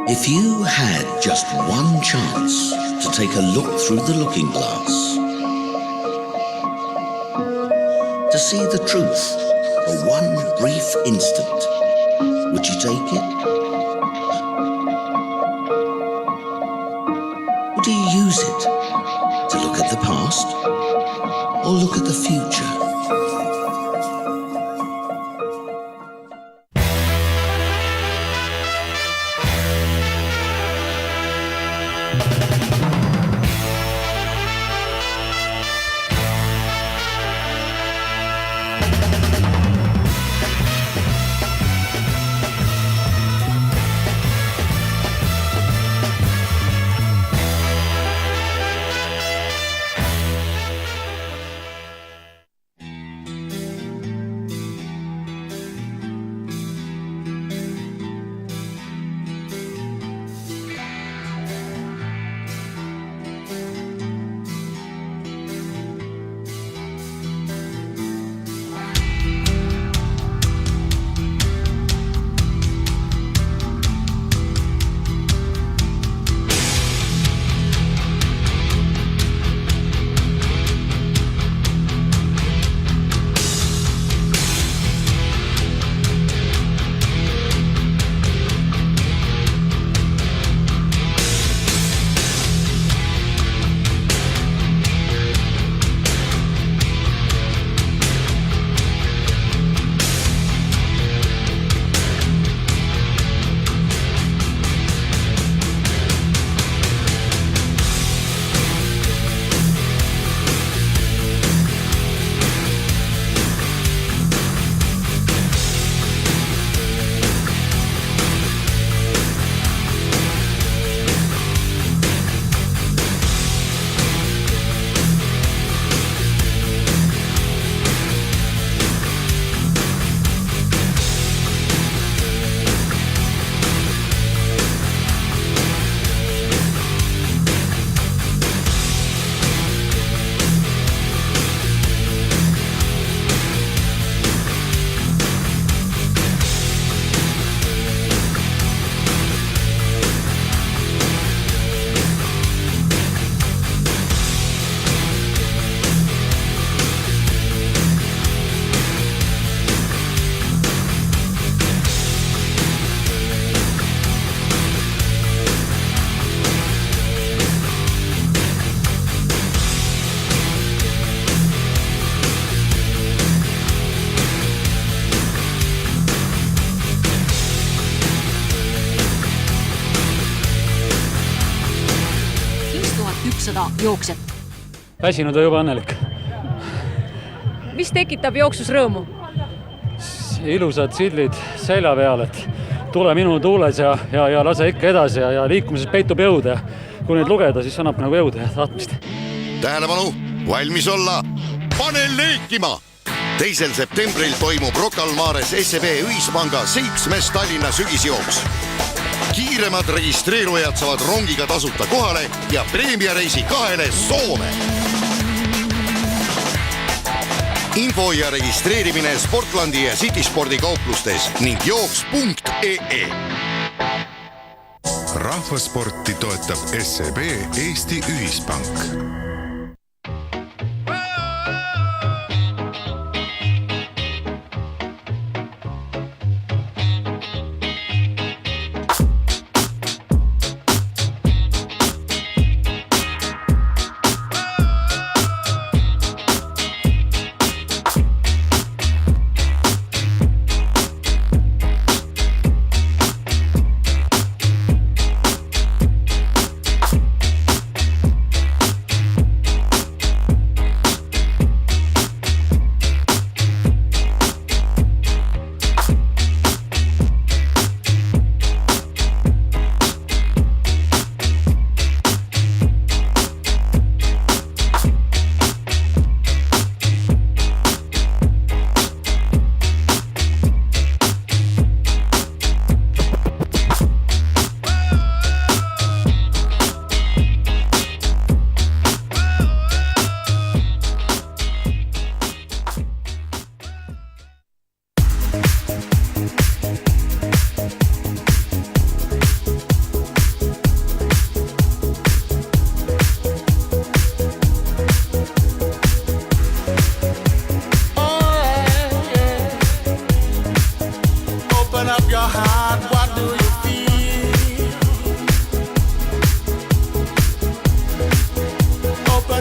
If you had just one chance to take a look through the looking glass, to see the truth for one brief instant, would you take it? Would you use it to look at the past or look at the future? Jooksjat. Väsinud on juba õnnelik. Mis tekitab jooksus rõõmu? Ilusad sildid selja peal, et tule minu tuules ja lase ikka edasi ja liikumises peitub jõud ja kui neid lugeda, siis annab nagu jõud ja tahtmist. Tähelepanu, valmis olla, pane leekima! 2. septembril toimub Rocca al Mares SEB Ühispanga 7. Tallinna sügisjooks. Kiiremad registreerujad saavad rongiga tasuta kohale ja preemiareisi 2 Soome. Info ja registreerimine Sportlandi ja Cityspordi kauplustes ning jooks.ee. Rahvasporti toetab SEB Eesti Ühispank.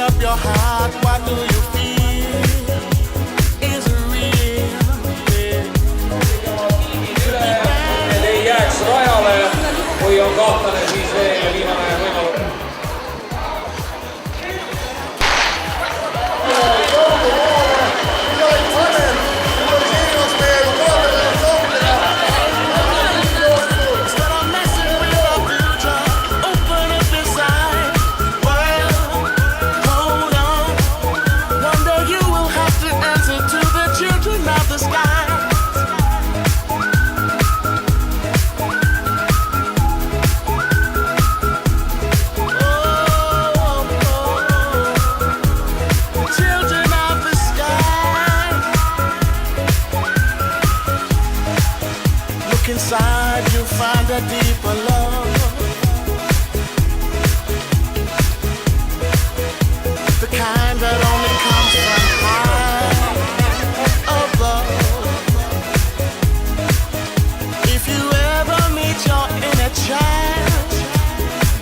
open up your heart, what do you feel? Is it real? Et ei jääks rajale, kui on kahtlane, siis veel viimane võimalus. Inside you find a deeper love, the kind that only comes from high above. If you ever meet your inner child,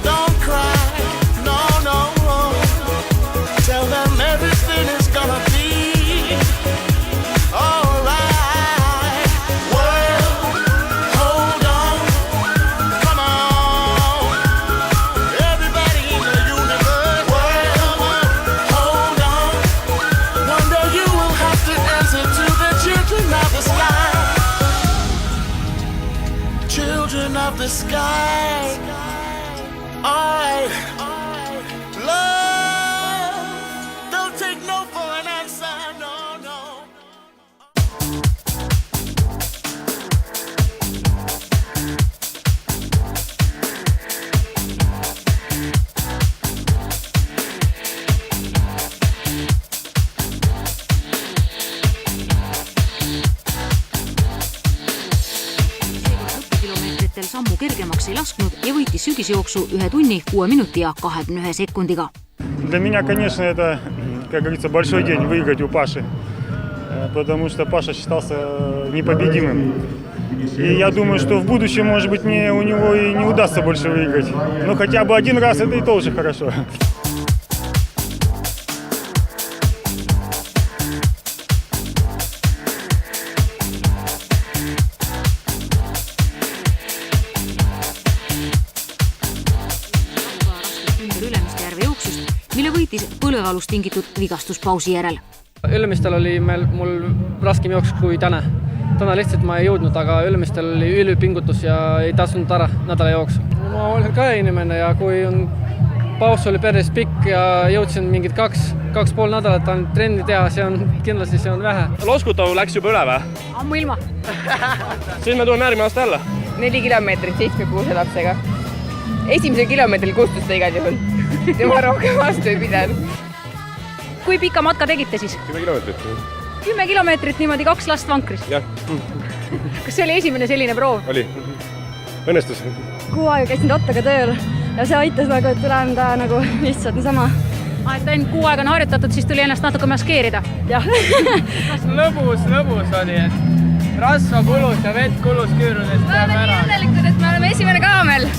don't cry, no, no. Tell them everything is gonna be alright. Children of the sky, I love. Don't take no for an answer, no, no. Sammu kergemaks ei lasknud ja võitis sügisjooksu 1 tunni 6 minuti ja 21 sekundiga. Для меня, конечно, это, как говорится, большой день выиграть у Паши, потому что Паша считался непобедимым. И я думаю, что в будущем, может быть, мне у него и не удастся больше выиграть. Но хотя бы один раз это и тоже хорошо. Mille võitis põlvevalust tingitud vigastuspausi järel. Ülemistel oli mul raskem jooks kui täna. Täna lihtsalt ma ei jõudnud, aga ülemistel oli ülipingutus ja ei tasunud ära nädala jooksu. Ma olen ka inimene ja kui paus oli päris pikk ja jõudsin mingid 2,5 nädalat trenni teha, kindlasti see on vähe. Loskutav läks juba üle või? Ammu ilma. Siis me tuleme järgmine aasta jälle. 4 kilomeetrit 7-6 lapsega. Esimesel kilomeetril kustus ta igal juhul. Tema rohkem vastu ei pidanud. Kui pika matka tegite siis? 10 kilomeetrit. 10 kilomeetrit niimoodi 2 last vankris? Jah. Kas see oli esimene selline proov? Oli. Õnnestus. Kuu aega käisin Rottaga tööl ja see aitas nagu, et tulenda nagu lihtsalt niisama. Et enne 6 aega on harjutatud, siis tuli ennast natuke maskeerida? Jah. Lõbus oli, et rasva kulus ja vett kulus küürudest. Me oleme nii õnnelikud, et me oleme esimene kaamel.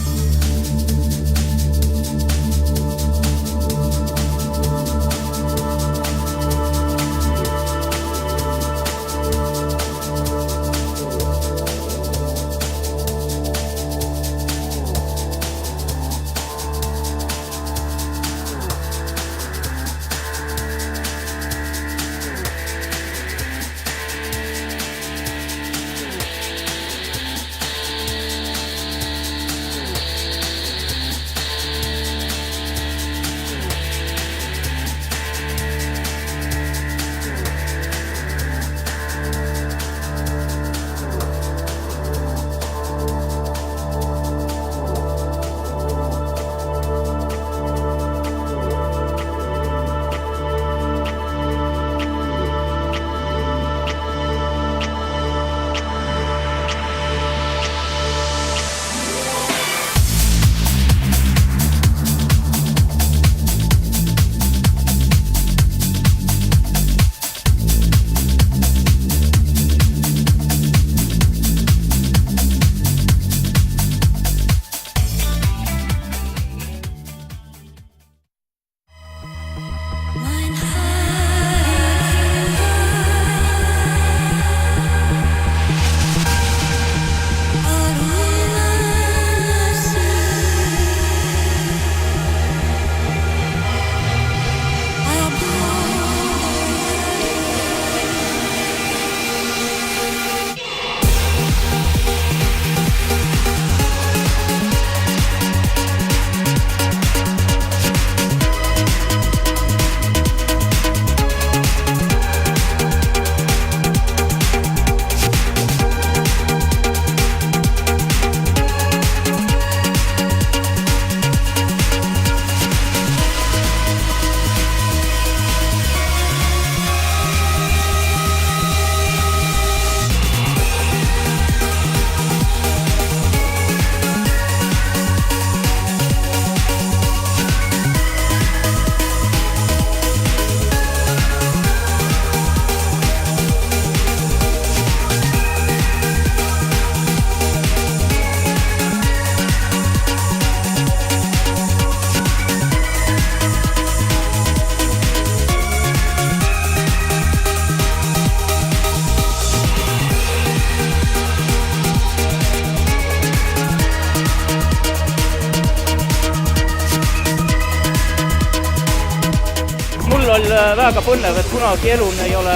vahepeal väga põnev, et kunagi elul ei ole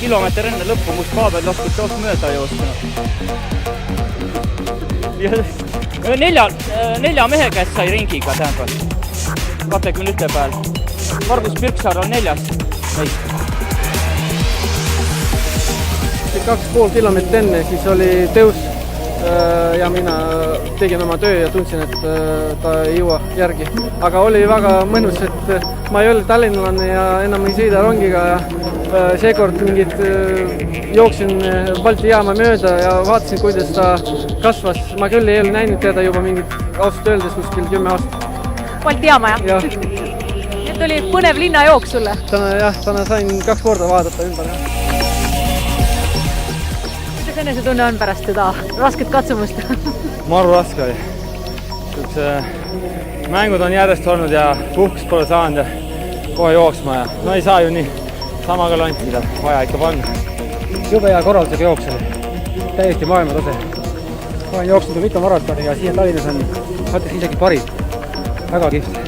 kilomeeter enne lõppu, kus kaabel laskud teost mööda joostanud. Nelja mehe käest sai ringiga, tähendab, 21 peal. Margus Pirksaar on 4. meist. 2,5 kilomeetrit enne, siis oli teus ja mina tegin oma töö ja tundsin, et ta ei jõua järgi. Aga oli väga mõnus, et ma ei olnud tallinnalane ja enam ei sõida rongiga ja seekord mingid jooksin Balti jaama mööda ja vaatasin, kuidas ta kasvas. Ma küll ei ole näinud teda juba mingid ausalt öeldes kuskil 10 aastat. Balti jaama, jah? Et oli põnev linnajooks sulle? Täna sain 2 korda vaadata ümber. Kuidas enesetunne on pärast seda rasket katsumust? Maru raske oli. Mängud on järjest olnud ja puhkust pole saanud ja kohe jooksma ja no ei saa ju nii sama galant, mida vaja ikka panna. Jube hea korraldusega jooks oli. Täiesti maailmatase. Ma olen jooksnud mitu maratoni ja siia Tallinnas on isegi parim. Väga kihvt.